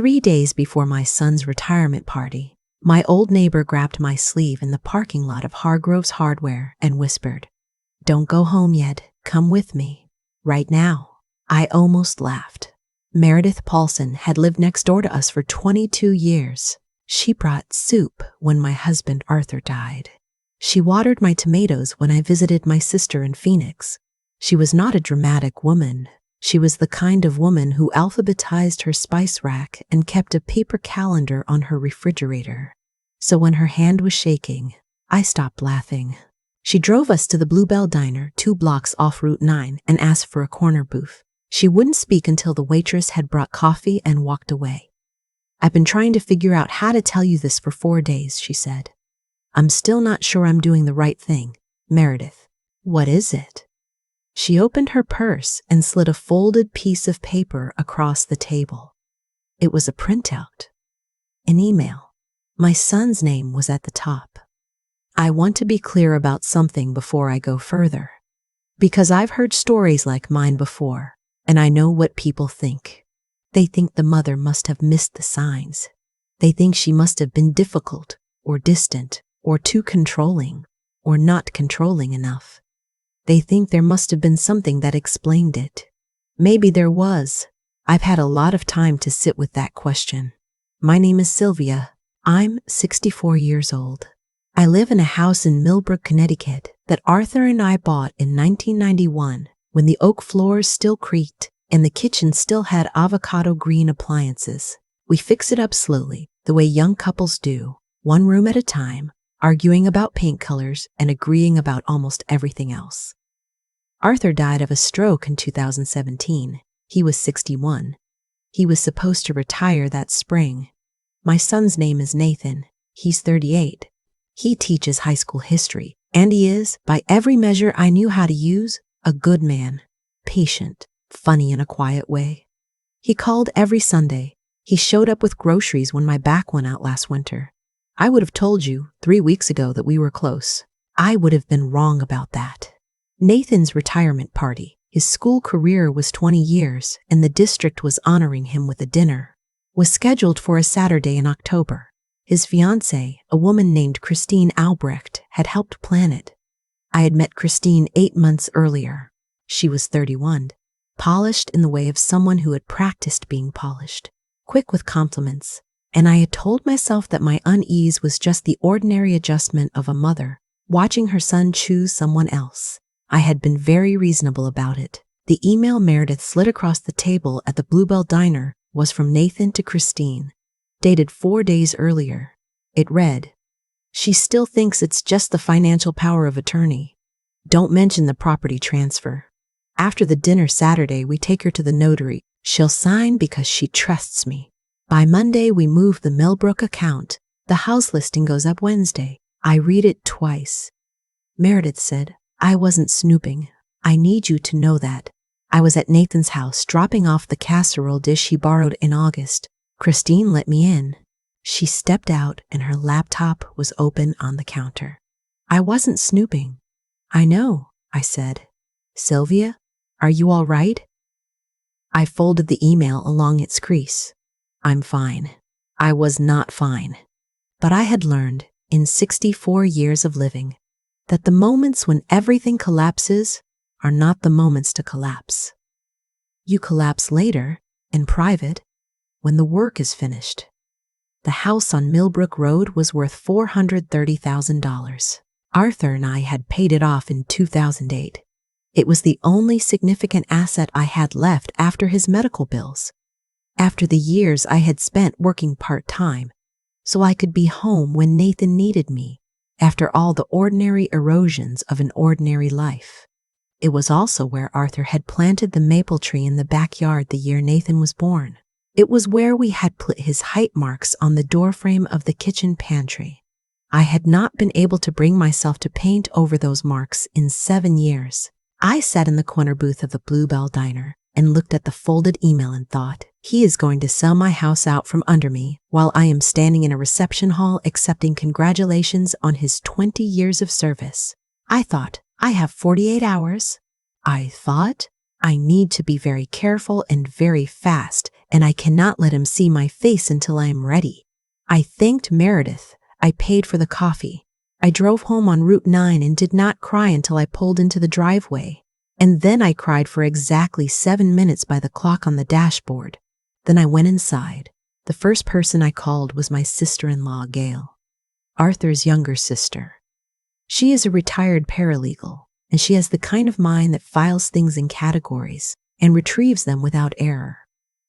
3 days before my son's retirement party, my old neighbor grabbed my sleeve in the parking lot of Hargrove's Hardware and whispered, "Don't go home yet. Come with me. Right now." I almost laughed. Meredith Paulson had lived next door to us for 22 years. She brought soup when my husband Arthur died. She watered my tomatoes when I visited my sister in Phoenix. She was not a dramatic woman. She was the kind of woman who alphabetized her spice rack and kept a paper calendar on her refrigerator. So when her hand was shaking, I stopped laughing. She drove us to the Bluebell Diner 2 blocks off Route 9 and asked for a corner booth. She wouldn't speak until the waitress had brought coffee and walked away. "I've been trying to figure out how to tell you this for 4 days," she said. "I'm still not sure I'm doing the right thing, Meredith." "What is it?" She opened her purse and slid a folded piece of paper across the table. It was a printout. An email. My son's name was at the top. "I want to be clear about something before I go further. Because I've heard stories like mine before, and I know what people think. They think the mother must have missed the signs. They think she must have been difficult, or distant, or too controlling, or not controlling enough. They think there must have been something that explained it. Maybe there was. I've had a lot of time to sit with that question. My name is Sylvia. I'm 64 years old. I live in a house in Millbrook, Connecticut that Arthur and I bought in 1991 when the oak floors still creaked and the kitchen still had avocado green appliances. We fix it up slowly, the way young couples do, one room at a time, arguing about paint colors and agreeing about almost everything else. Arthur died of a stroke in 2017. He was 61. He was supposed to retire that spring. My son's name is Nathan. He's 38. He teaches high school history, and he is, by every measure I knew how to use, a good man, patient, funny in a quiet way. He called every Sunday. He showed up with groceries when my back went out last winter. I would have told you 3 weeks ago that we were close. I would have been wrong about that. Nathan's retirement party, his school career was 20 years, and the district was honoring him with a dinner, was scheduled for a Saturday in October. His fiancée, a woman named Christine Albrecht, had helped plan it. I had met Christine 8 months earlier. She was 31, polished in the way of someone who had practiced being polished, quick with compliments, and I had told myself that my unease was just the ordinary adjustment of a mother, watching her son choose someone else. I had been very reasonable about it. The email Meredith slid across the table at the Bluebell Diner was from Nathan to Christine, dated 4 days earlier. It read, "She still thinks it's just the financial power of attorney. Don't mention the property transfer. After the dinner Saturday, we take her to the notary. She'll sign because she trusts me. By Monday, we move the Millbrook account. The house listing goes up Wednesday." I read it twice. Meredith said, "I wasn't snooping. I need you to know that. I was at Nathan's house dropping off the casserole dish he borrowed in August. Christine let me in. She stepped out and her laptop was open on the counter. I wasn't snooping." "I know," I said. "Sylvia, are you all right?" I folded the email along its crease. "I'm fine." I was not fine. But I had learned, in 64 years of living, that the moments when everything collapses are not the moments to collapse. You collapse later, in private, when the work is finished. The house on Millbrook Road was worth $430,000. Arthur and I had paid it off in 2008. It was the only significant asset I had left after his medical bills, after the years I had spent working part-time, so I could be home when Nathan needed me, after all the ordinary erosions of an ordinary life. It was also where Arthur had planted the maple tree in the backyard the year Nathan was born. It was where we had put his height marks on the doorframe of the kitchen pantry. I had not been able to bring myself to paint over those marks in 7 years. I sat in the corner booth of the Bluebell Diner and looked at the folded email and thought, he is going to sell my house out from under me while I am standing in a reception hall accepting congratulations on his 20 years of service. I thought, I have 48 hours. I thought, I need to be very careful and very fast, and I cannot let him see my face until I am ready. I thanked Meredith. I paid for the coffee. I drove home on Route 9 and did not cry until I pulled into the driveway. And then I cried for exactly 7 minutes by the clock on the dashboard. Then I went inside. The first person I called was my sister-in-law, Gail, Arthur's younger sister. She is a retired paralegal, and she has the kind of mind that files things in categories and retrieves them without error.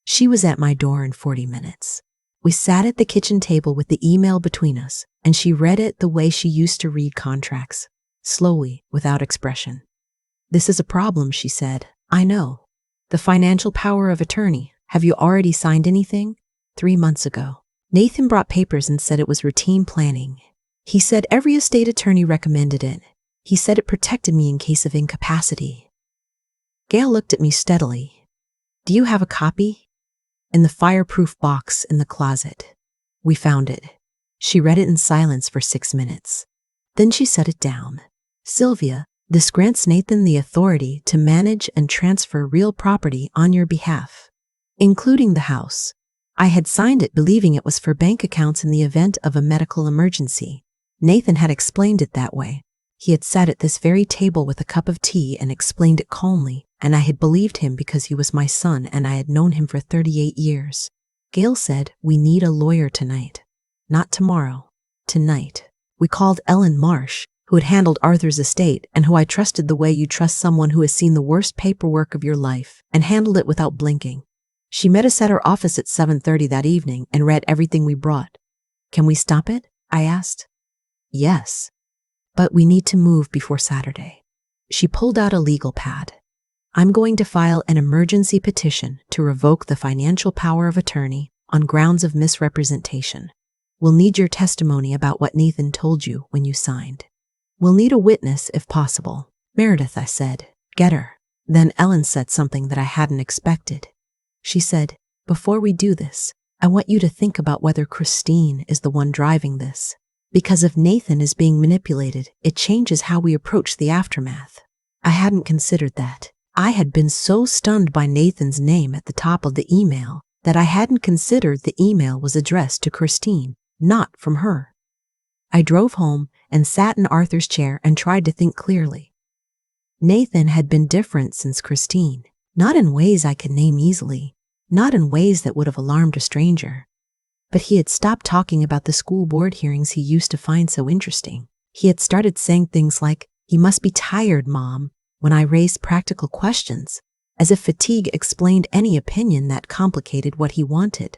She was at my door in 40 minutes. We sat at the kitchen table with the email between us, and she read it the way she used to read contracts, slowly, without expression. "This is a problem," she said. "I know. The financial power of attorney. Have you already signed anything?" 3 months ago. Nathan brought papers and said it was routine planning. He said every estate attorney recommended it. He said it protected me in case of incapacity. Gail looked at me steadily. "Do you have a copy?" "In the fireproof box in the closet. We found it." She read it in silence for 6 minutes. Then she set it down. "Sylvia, this grants Nathan the authority to manage and transfer real property on your behalf, including the house. I had signed it believing it was for bank accounts in the event of a medical emergency. Nathan had explained it that way. He had sat at this very table with a cup of tea and explained it calmly, and I had believed him because he was my son and I had known him for 38 years. Gail said, "We need a lawyer tonight." "Not tomorrow. Tonight." We called Ellen Marsh, who had handled Arthur's estate and who I trusted the way you trust someone who has seen the worst paperwork of your life and handled it without blinking. She met us at her office at 7:30 that evening and read everything we brought. "Can we stop it?" I asked. "Yes. But we need to move before Saturday." She pulled out a legal pad. "I'm going to file an emergency petition to revoke the financial power of attorney on grounds of misrepresentation. We'll need your testimony about what Nathan told you when you signed. We'll need a witness if possible." "Meredith," I said, "get her." Then Ellen said something that I hadn't expected. She said, "Before we do this, I want you to think about whether Christine is the one driving this. Because if Nathan is being manipulated, it changes how we approach the aftermath." I hadn't considered that. I had been so stunned by Nathan's name at the top of the email that I hadn't considered the email was addressed to Christine, not from her. I drove home and sat in Arthur's chair and tried to think clearly. Nathan had been different since Christine, not in ways I could name easily, not in ways that would have alarmed a stranger. But he had stopped talking about the school board hearings he used to find so interesting. He had started saying things like, "You must be tired, Mom," when I raised practical questions, as if fatigue explained any opinion that complicated what he wanted.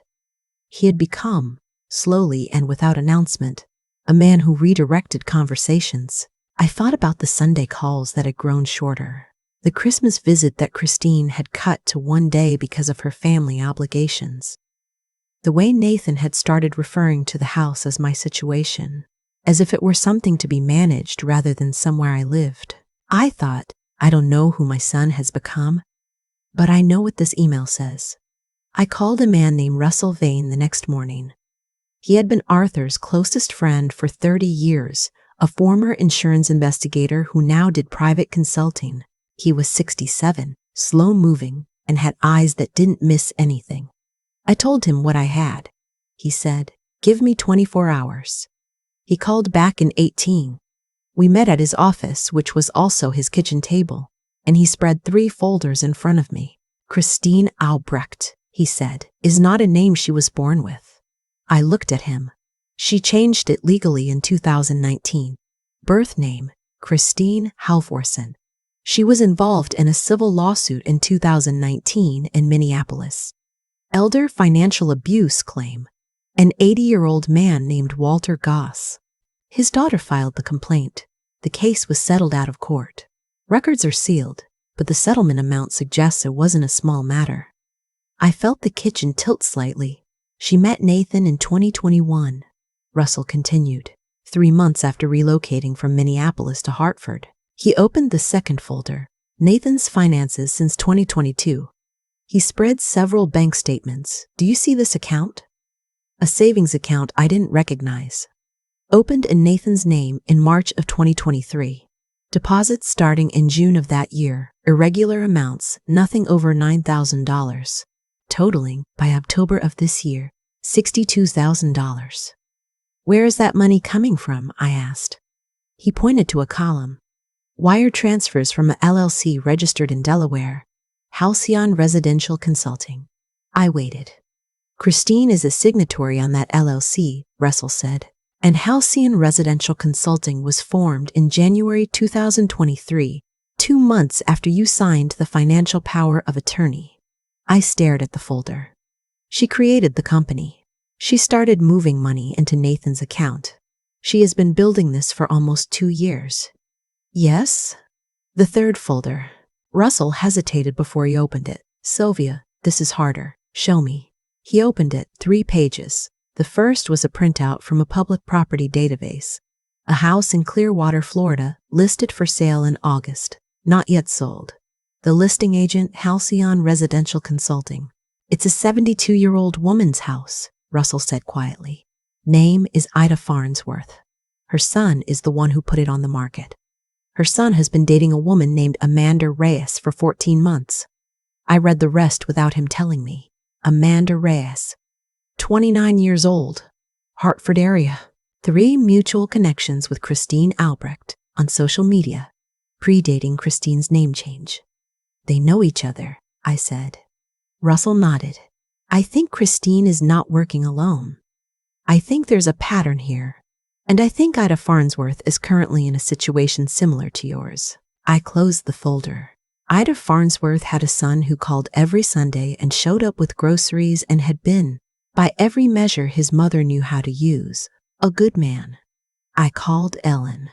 He had become, slowly and without announcement, a man who redirected conversations. I thought about the Sunday calls that had grown shorter, the Christmas visit that Christine had cut to one day because of her family obligations. The way Nathan had started referring to the house as my situation, as if it were something to be managed rather than somewhere I lived. I thought, I don't know who my son has become, but I know what this email says. I called a man named Russell Vane the next morning. He had been Arthur's closest friend for 30 years, a former insurance investigator who now did private consulting. He was 67, slow-moving, and had eyes that didn't miss anything. I told him what I had. He said, "Give me 24 hours. He called back in 18. We met at his office, which was also his kitchen table, and he spread 3 folders in front of me. "Christine Albrecht," he said, "is not a name she was born with." I looked at him. She changed it legally in 2019. Birth name, Christine Halvorsen. She was involved in a civil lawsuit in 2019 in Minneapolis. Elder financial abuse claim. An 80-year-old man named Walter Goss. His daughter filed the complaint. The case was settled out of court. Records are sealed, but the settlement amount suggests it wasn't a small matter. I felt the kitchen tilt slightly. She met Nathan in 2021. Russell continued, 3 months after relocating from Minneapolis to Hartford. He opened the second folder, Nathan's finances since 2022. He spread several bank statements. "Do you see this account?" A savings account I didn't recognize. Opened in Nathan's name in March of 2023. Deposits starting in June of that year, irregular amounts, nothing over $9,000. Totaling, by October of this year, $62,000. Where is that money coming from? I asked. He pointed to a column. Wire transfers from a LLC registered in Delaware. Halcyon Residential Consulting. I waited. Christine is a signatory on that LLC, Russell said, and Halcyon Residential Consulting was formed in January 2023, 2 months after you signed the financial power of attorney. I stared at the folder. She created the company. She started moving money into Nathan's account. She has been building this for almost 2 years. Yes? The third folder. Russell hesitated before he opened it. Sylvia, this is harder. Show me. He opened it, 3 pages. The first was a printout from a public property database. A house in Clearwater, Florida, listed for sale in August. Not yet sold. The listing agent, Halcyon Residential Consulting. It's a 72-year-old woman's house, Russell said quietly. Name is Ida Farnsworth. Her son is the one who put it on the market. Her son has been dating a woman named Amanda Reyes for 14 months. I read the rest without him telling me. Amanda Reyes. 29 years old. Hartford area. 3 mutual connections with Christine Albrecht on social media, predating Christine's name change. They know each other, I said. Russell nodded. I think Christine is not working alone. I think there's a pattern here. And I think Ida Farnsworth is currently in a situation similar to yours. I closed the folder. Ida Farnsworth had a son who called every Sunday and showed up with groceries and had been, by every measure his mother knew how to use, a good man. I called Ellen.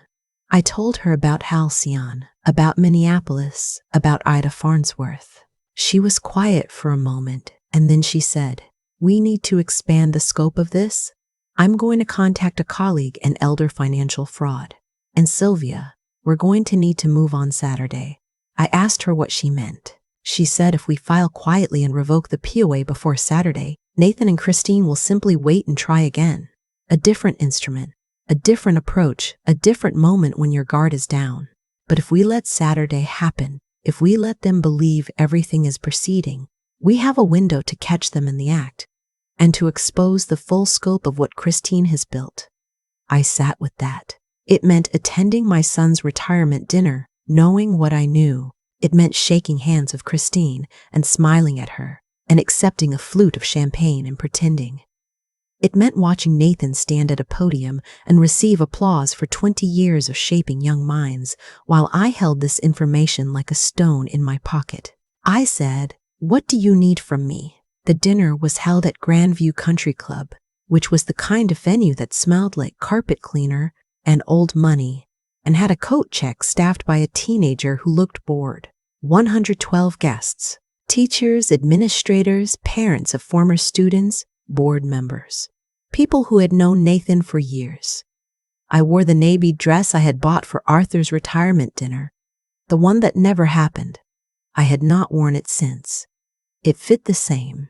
I told her about Halcyon, about Minneapolis, about Ida Farnsworth. She was quiet for a moment, and then she said, "We need to expand the scope of this. I'm going to contact a colleague and elder financial fraud. And Sylvia, we're going to need to move on Saturday." I asked her what she meant. She said if we file quietly and revoke the POA before Saturday, Nathan and Christine will simply wait and try again. A different instrument, a different approach, a different moment when your guard is down. But if we let Saturday happen, if we let them believe everything is proceeding, we have a window to catch them in the act and to expose the full scope of what Christine has built. I sat with that. It meant attending my son's retirement dinner, knowing what I knew. It meant shaking hands with Christine and smiling at her and accepting a flute of champagne and pretending. It meant watching Nathan stand at a podium and receive applause for 20 years of shaping young minds while I held this information like a stone in my pocket. I said, "What do you need from me?" The dinner was held at Grandview Country Club, which was the kind of venue that smelled like carpet cleaner and old money, and had a coat check staffed by a teenager who looked bored. 112 guests, teachers, administrators, parents of former students, board members, people who had known Nathan for years. I wore the navy dress I had bought for Arthur's retirement dinner, the one that never happened. I had not worn it since. It fit the same.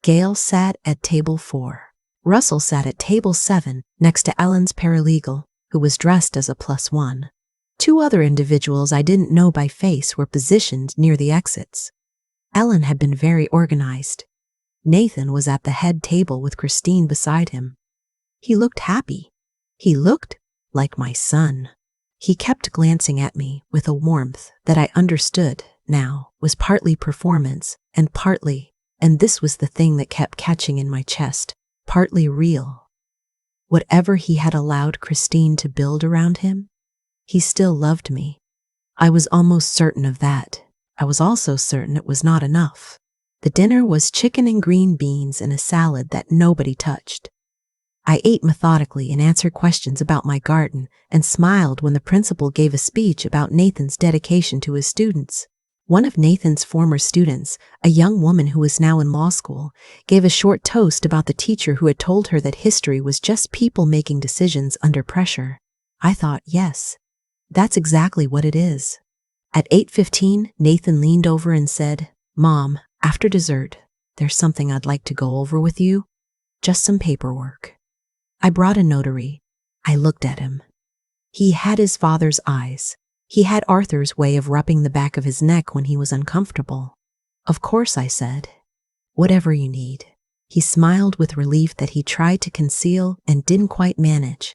Gail sat at table 4. Russell sat at table 7 next to Ellen's paralegal, who was dressed as a +1. 2 other individuals I didn't know by face were positioned near the exits. Ellen had been very organized. Nathan was at the head table with Christine beside him. He looked happy. He looked like my son. He kept glancing at me with a warmth that I understood now was partly performance and partly, and this was the thing that kept catching in my chest, partly real. Whatever he had allowed Christine to build around him, he still loved me. I was almost certain of that. I was also certain it was not enough. The dinner was chicken and green beans and a salad that nobody touched. I ate methodically and answered questions about my garden and smiled when the principal gave a speech about Nathan's dedication to his students. One of Nathan's former students, a young woman who was now in law school, gave a short toast about the teacher who had told her that history was just people making decisions under pressure. I thought, yes, that's exactly what it is. At 8:15, Nathan leaned over and said, "Mom, after dessert, there's something I'd like to go over with you. Just some paperwork." I brought a notary. I looked at him. He had his father's eyes. He had Arthur's way of rubbing the back of his neck when he was uncomfortable. Of course, I said. Whatever you need. He smiled with relief that he tried to conceal and didn't quite manage.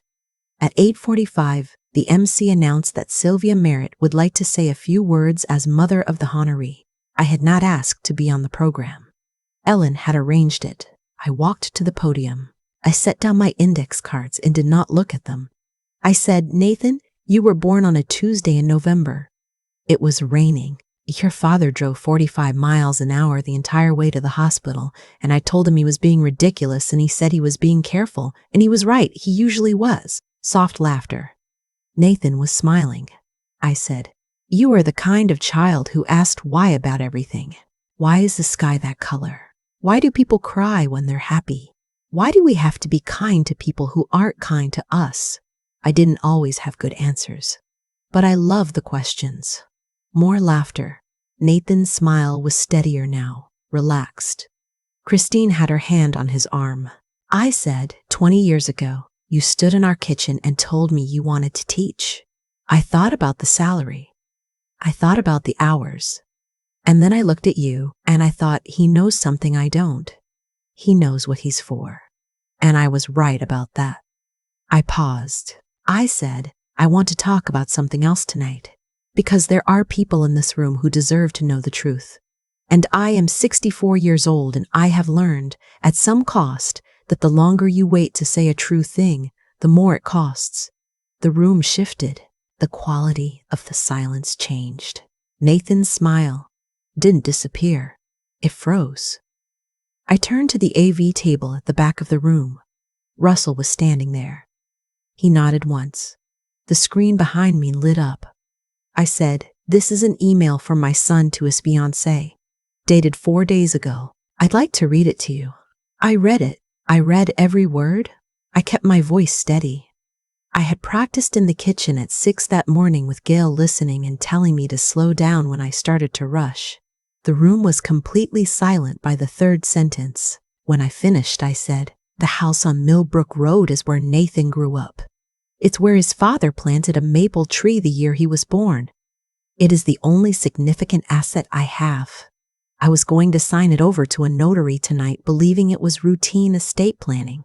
At 8:45, the MC announced that Sylvia Merritt would like to say a few words as mother of the honoree. I had not asked to be on the program. Ellen had arranged it. I walked to the podium. I set down my index cards and did not look at them. I said, Nathan, you were born on a Tuesday in November. It was raining. Your father drove 45 miles an hour the entire way to the hospital, and I told him he was being ridiculous, and he said he was being careful, and he was right, he usually was. Soft laughter. Nathan was smiling. I said, you are the kind of child who asked why about everything. Why is the sky that color? Why do people cry when they're happy? Why do we have to be kind to people who aren't kind to us? I didn't always have good answers, but I love the questions. More laughter. Nathan's smile was steadier now, relaxed. Christine had her hand on his arm. I said, 20 years ago, you stood in our kitchen and told me you wanted to teach. I thought about the salary. I thought about the hours. And then I looked at you and I thought, he knows something I don't. He knows what he's for. And I was right about that. I paused. I said, I want to talk about something else tonight. Because there are people in this room who deserve to know the truth. And I am 64 years old and I have learned, at some cost, that the longer you wait to say a true thing, the more it costs. The room shifted. The quality of the silence changed. Nathan's smile didn't disappear. It froze. I turned to the AV table at the back of the room. Russell was standing there. He nodded once. The screen behind me lit up. I said, this is an email from my son to his fiancée, dated 4 days ago. I'd like to read it to you. I read it. I read every word. I kept my voice steady. I had practiced in the kitchen at 6 that morning with Gail listening and telling me to slow down when I started to rush. The room was completely silent by the third sentence. When I finished, I said, the house on Millbrook Road is where Nathan grew up. It's where his father planted a maple tree the year he was born. It is the only significant asset I have. I was going to sign it over to a notary tonight, believing it was routine estate planning.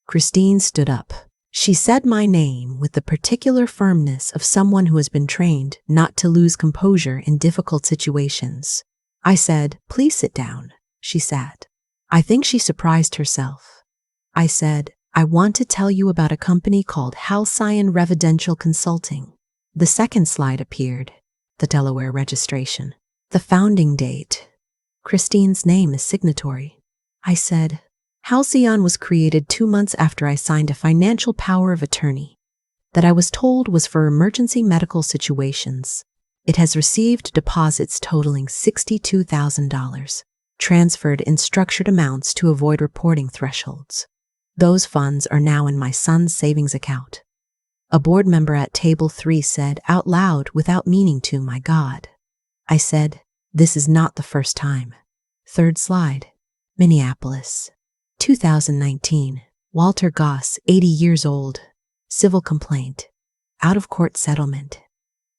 Christine stood up. She said my name with the particular firmness of someone who has been trained not to lose composure in difficult situations. I said, please sit down. She sat. I think she surprised herself. I said, I want to tell you about a company called Halcyon Residential Consulting. The second slide appeared. The Delaware registration. The founding date. Christine's name is signatory. I said, Halcyon was created 2 months after I signed a financial power of attorney that I was told was for emergency medical situations. It has received deposits totaling $62,000, transferred in structured amounts to avoid reporting thresholds. Those funds are now in my son's savings account. A board member at table 3 said out loud without meaning to, my God. I said, this is not the first time. Third slide. Minneapolis. 2019. Walter Goss, 80 years old. Civil complaint. Out-of-court settlement.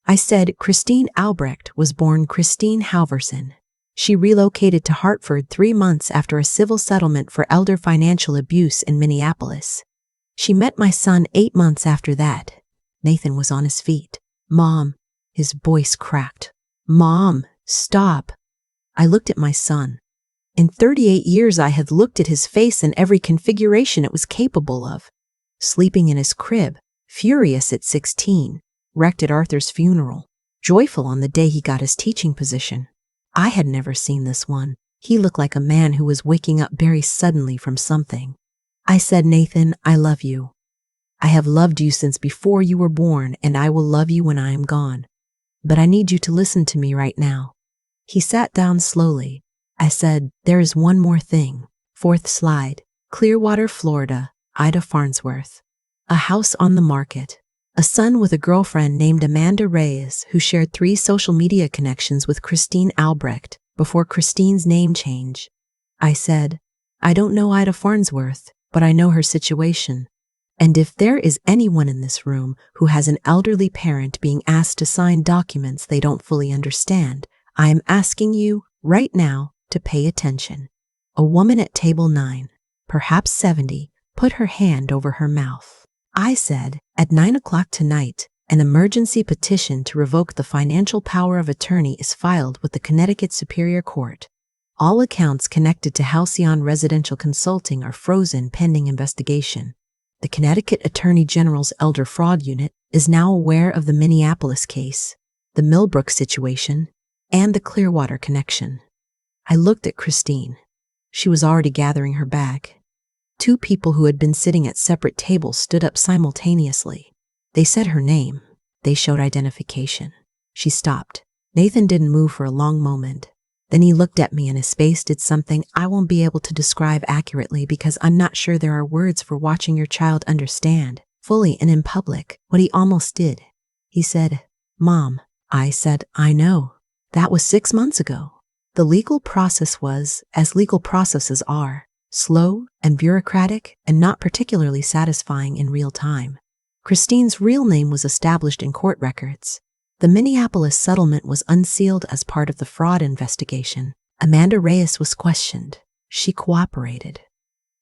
I said Christine Albrecht was born Christine Halverson. She relocated to Hartford 3 months after a civil settlement for elder financial abuse in Minneapolis. She met my son 8 months after that. Nathan was on his feet. Mom, his voice cracked. Mom, stop. I looked at my son. In 38 years I had looked at his face in every configuration it was capable of. Sleeping in his crib, furious at 16, wrecked at Arthur's funeral, joyful on the day he got his teaching position. I had never seen this one. He looked like a man who was waking up very suddenly from something. I said, Nathan, I love you. I have loved you since before you were born, and I will love you when I am gone. But I need you to listen to me right now. He sat down slowly. I said, there is one more thing. Fourth slide. Clearwater, Florida, Ida Farnsworth. A house on the market. A son with a girlfriend named Amanda Reyes who shared 3 social media connections with Christine Albrecht before Christine's name change. I said, I don't know Ida Farnsworth, but I know her situation. And if there is anyone in this room who has an elderly parent being asked to sign documents they don't fully understand, I am asking you right now to pay attention. A woman at table 9, perhaps 70, put her hand over her mouth. I said, at 9 o'clock tonight, an emergency petition to revoke the financial power of attorney is filed with the Connecticut Superior Court. All accounts connected to Halcyon Residential Consulting are frozen pending investigation. The Connecticut Attorney General's Elder Fraud Unit is now aware of the Minneapolis case, the Millbrook situation, and the Clearwater connection. I looked at Christine. She was already gathering her bag. 2 people who had been sitting at separate tables stood up simultaneously. They said her name. They showed identification. She stopped. Nathan didn't move for a long moment. Then he looked at me and his face did something I won't be able to describe accurately because I'm not sure there are words for watching your child understand, fully and in public, what he almost did. He said, "Mom." I said, "I know. That was 6 months ago." The legal process was, as legal processes are, slow and bureaucratic and not particularly satisfying in real time. Christine's real name was established in court records. The Minneapolis settlement was unsealed as part of the fraud investigation. Amanda Reyes was questioned. She cooperated.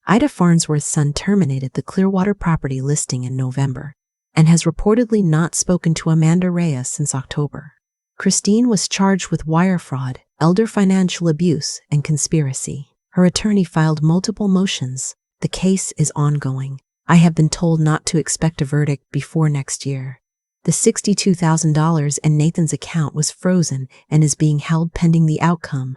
Ida Farnsworth's son terminated the Clearwater property listing in November and has reportedly not spoken to Amanda Reyes since October. Christine was charged with wire fraud, elder financial abuse, and conspiracy. Her attorney filed multiple motions. The case is ongoing. I have been told not to expect a verdict before next year. The $62,000 in Nathan's account was frozen and is being held pending the outcome.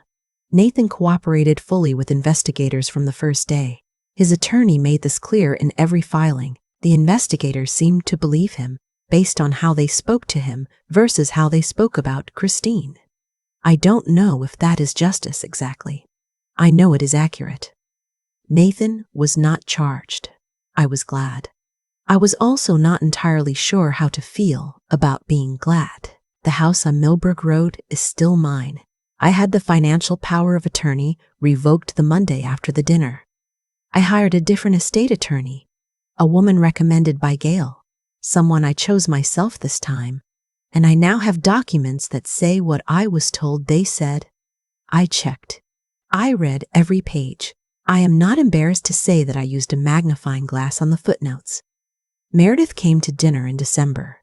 Nathan cooperated fully with investigators from the first day. His attorney made this clear in every filing. The investigators seemed to believe him, based on how they spoke to him versus how they spoke about Christine. I don't know if that is justice exactly. I know it is accurate. Nathan was not charged. I was glad. I was also not entirely sure how to feel about being glad. The house on Millbrook Road is still mine. I had the financial power of attorney revoked the Monday after the dinner. I hired a different estate attorney, a woman recommended by Gail, someone I chose myself this time, and I now have documents that say what I was told they said. I checked. I read every page. I am not embarrassed to say that I used a magnifying glass on the footnotes. Meredith came to dinner in December.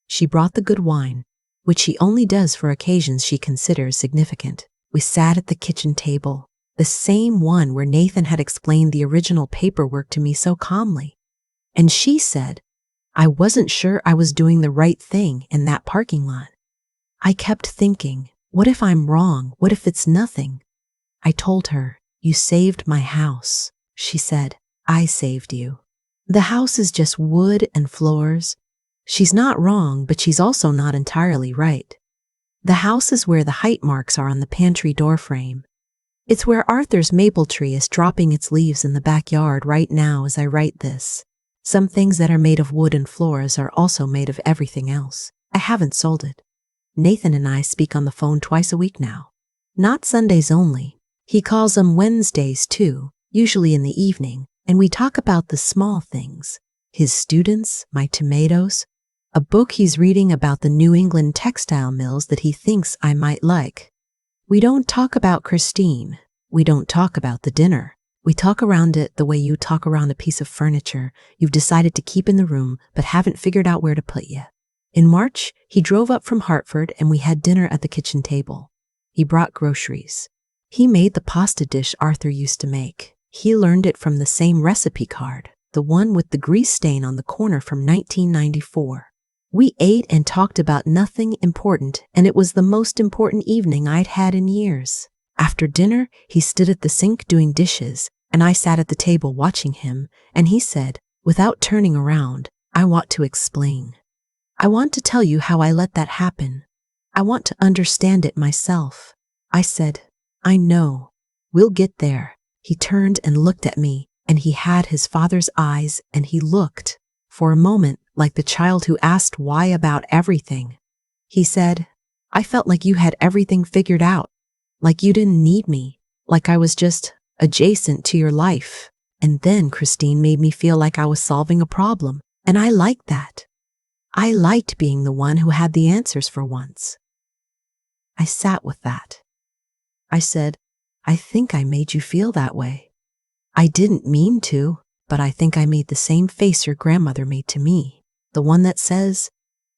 She brought the good wine, which she only does for occasions she considers significant. We sat at the kitchen table, the same one where Nathan had explained the original paperwork to me so calmly. And she said, I wasn't sure I was doing the right thing in that parking lot. I kept thinking, what if I'm wrong? What if it's nothing? I told her, you saved my house. She said, I saved you. The house is just wood and floors. She's not wrong, but she's also not entirely right. The house is where the height marks are on the pantry door frame. It's where Arthur's maple tree is dropping its leaves in the backyard right now as I write this. Some things that are made of wood and floors are also made of everything else. I haven't sold it. Nathan and I speak on the phone twice a week now. Not Sundays only. He calls them Wednesdays too, usually in the evening, and we talk about the small things. His students, my tomatoes, a book he's reading about the New England textile mills that he thinks I might like. We don't talk about Christine. We don't talk about the dinner. We talk around it the way you talk around a piece of furniture you've decided to keep in the room but haven't figured out where to put yet. In March, he drove up from Hartford and we had dinner at the kitchen table. He brought groceries. He made the pasta dish Arthur used to make. He learned it from the same recipe card, the one with the grease stain on the corner from 1994. We ate and talked about nothing important, and it was the most important evening I'd had in years. After dinner, he stood at the sink doing dishes, and I sat at the table watching him, and he said, without turning around, I want to explain. I want to tell you how I let that happen. I want to understand it myself. I said, I know. We'll get there. He turned and looked at me, and he had his father's eyes, and he looked, for a moment, like the child who asked why about everything. He said, I felt like you had everything figured out, like you didn't need me, like I was just adjacent to your life. And then Christine made me feel like I was solving a problem, and I liked that. I liked being the one who had the answers for once. I sat with that. I said, I think I made you feel that way. I didn't mean to, but I think I made the same face your grandmother made to me, the one that says,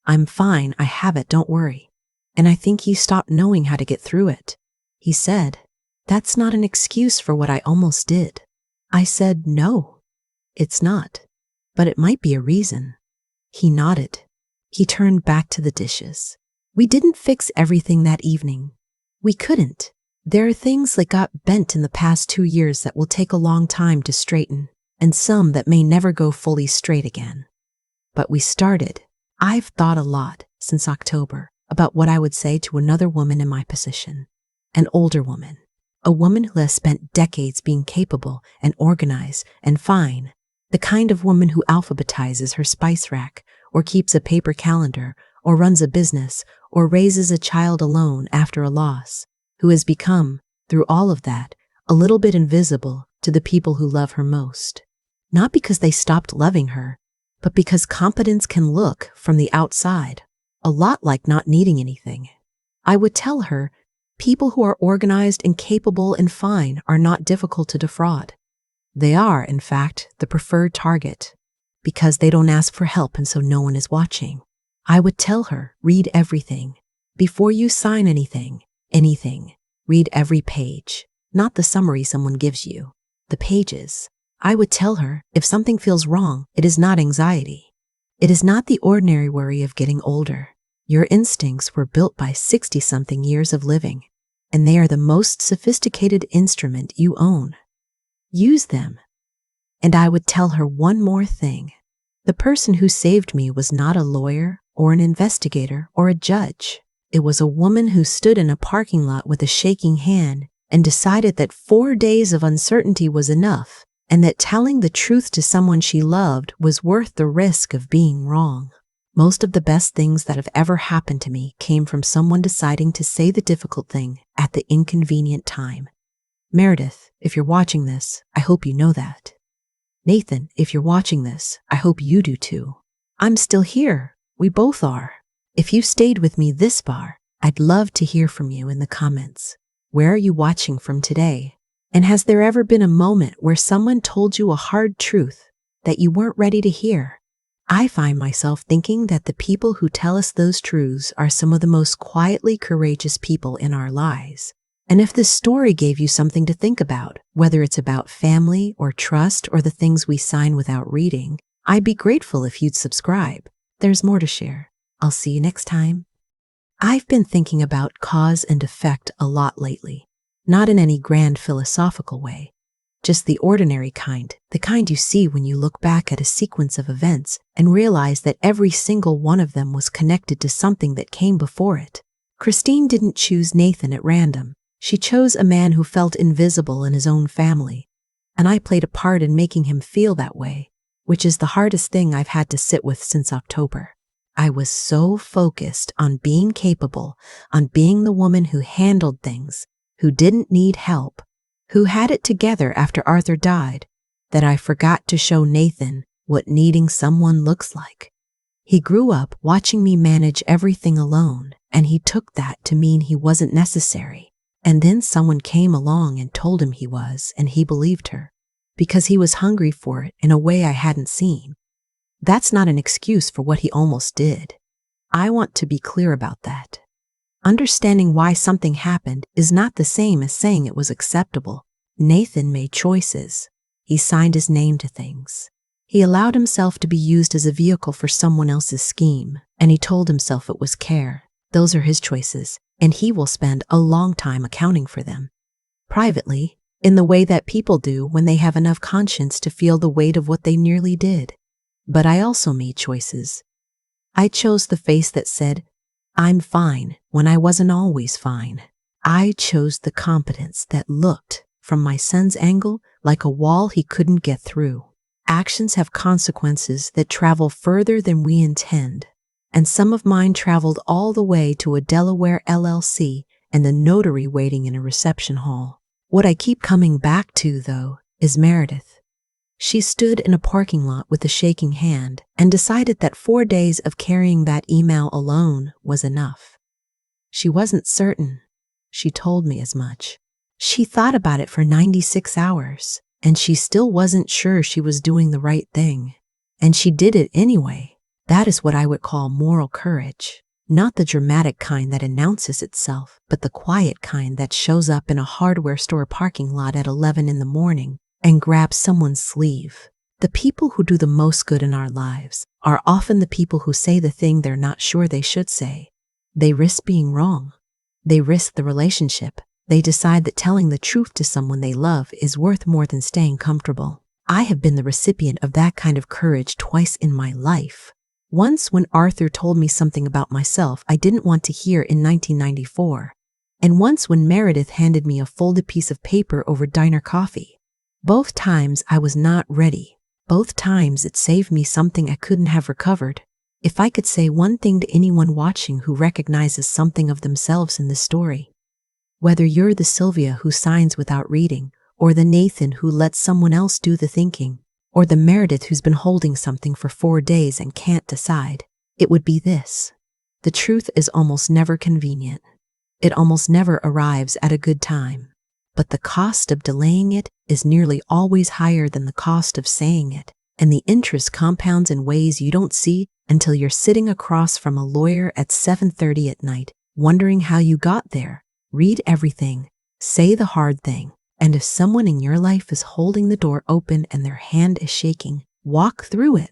I'm fine, I have it, don't worry. And I think he stopped knowing how to get through it. He said, that's not an excuse for what I almost did. I said, no, it's not, but it might be a reason. He nodded. He turned back to the dishes. We didn't fix everything that evening. We couldn't. There are things that got bent in the past 2 years that will take a long time to straighten, and some that may never go fully straight again. But we started. I've thought a lot since October about what I would say to another woman in my position, an older woman, a woman who has spent decades being capable and organized and fine, the kind of woman who alphabetizes her spice rack or keeps a paper calendar or runs a business or raises a child alone after a loss, who has become, through all of that, a little bit invisible to the people who love her most. Not because they stopped loving her, but because competence can look, from the outside, a lot like not needing anything. I would tell her, people who are organized and capable and fine are not difficult to defraud. They are, in fact, the preferred target, because they don't ask for help and so no one is watching. I would tell her, read everything. Before you sign anything, read every page, not the summary someone gives you, the pages. I would tell her, if something feels wrong, it is not anxiety. It is not the ordinary worry of getting older. Your instincts were built by 60-something years of living, and they are the most sophisticated instrument you own. Use them. And I would tell her one more thing. The person who saved me was not a lawyer or an investigator or a judge. It was a woman who stood in a parking lot with a shaking hand and decided that 4 days of uncertainty was enough, and that telling the truth to someone she loved was worth the risk of being wrong. Most of the best things that have ever happened to me came from someone deciding to say the difficult thing at the inconvenient time. Meredith, if you're watching this, I hope you know that. Nathan, if you're watching this, I hope you do too. I'm still here. We both are. If you stayed with me this far, I'd love to hear from you in the comments. Where are you watching from today? And has there ever been a moment where someone told you a hard truth that you weren't ready to hear? I find myself thinking that the people who tell us those truths are some of the most quietly courageous people in our lives. And if this story gave you something to think about, whether it's about family or trust or the things we sign without reading, I'd be grateful if you'd subscribe. There's more to share. I'll see you next time. I've been thinking about cause and effect a lot lately, not in any grand philosophical way, just the ordinary kind, the kind you see when you look back at a sequence of events and realize that every single one of them was connected to something that came before it. Christine didn't choose Nathan at random. She chose a man who felt invisible in his own family, and I played a part in making him feel that way, which is the hardest thing I've had to sit with since October. I was so focused on being capable, on being the woman who handled things, who didn't need help, who had it together after Arthur died, that I forgot to show Nathan what needing someone looks like. He grew up watching me manage everything alone, and he took that to mean he wasn't necessary. And then someone came along and told him he was, and he believed her, because he was hungry for it in a way I hadn't seen. That's not an excuse for what he almost did. I want to be clear about that. Understanding why something happened is not the same as saying it was acceptable. Nathan made choices. He signed his name to things. He allowed himself to be used as a vehicle for someone else's scheme, and he told himself it was care. Those are his choices, and he will spend a long time accounting for them. Privately, in the way that people do when they have enough conscience to feel the weight of what they nearly did. But I also made choices. I chose the face that said, I'm fine, when I wasn't always fine. I chose the competence that looked, from my son's angle, like a wall he couldn't get through. Actions have consequences that travel further than we intend, and some of mine traveled all the way to a Delaware LLC and the notary waiting in a reception hall. What I keep coming back to, though, is Meredith. She stood in a parking lot with a shaking hand and decided that 4 days of carrying that email alone was enough. She wasn't certain. She told me as much. She thought about it for 96 hours, and she still wasn't sure she was doing the right thing. And she did it anyway. That is what I would call moral courage. Not the dramatic kind that announces itself, but the quiet kind that shows up in a hardware store parking lot at 11 in the morning and grabs someone's sleeve. The people who do the most good in our lives are often the people who say the thing they're not sure they should say. They risk being wrong. They risk the relationship. They decide that telling the truth to someone they love is worth more than staying comfortable. I have been the recipient of that kind of courage twice in my life. Once when Arthur told me something about myself I didn't want to hear in 1994, and once when Meredith handed me a folded piece of paper over diner coffee. Both times I was not ready. Both times it saved me something I couldn't have recovered. If I could say one thing to anyone watching who recognizes something of themselves in this story, whether you're the Sylvia who signs without reading, or the Nathan who lets someone else do the thinking, or the Meredith who's been holding something for 4 days and can't decide, it would be this. The truth is almost never convenient. It almost never arrives at a good time. But the cost of delaying it is nearly always higher than the cost of saying it, and the interest compounds in ways you don't see until you're sitting across from a lawyer at 7:30 at night, wondering how you got there. Read everything, say the hard thing, and if someone in your life is holding the door open and their hand is shaking, walk through it.